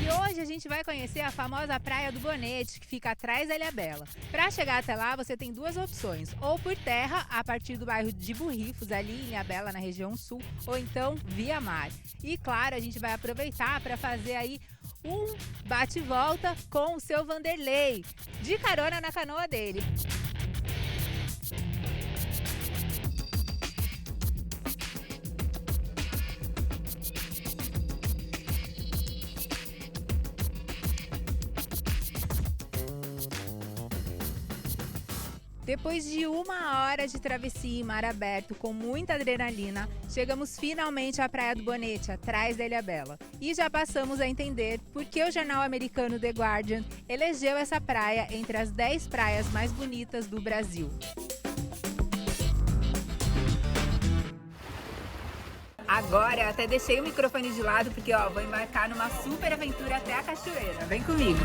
E hoje a gente vai conhecer a famosa Praia do Bonete, que fica atrás da Ilhabela. Para chegar até lá, você tem duas opções: ou por terra, a partir do bairro de Burrifos, ali em Ilhabela, na região sul, ou então via mar. E claro, a gente vai aproveitar para fazer aí um bate-volta com o seu Vanderlei, de carona na canoa dele. Depois de 1 hora de travessia em mar aberto com muita adrenalina, chegamos finalmente à Praia do Bonete, atrás da Ilhabela. E já passamos a entender por que o jornal americano The Guardian elegeu essa praia entre as 10 praias mais bonitas do Brasil. Agora eu até deixei o microfone de lado porque vou embarcar numa super aventura até a cachoeira. Vem comigo!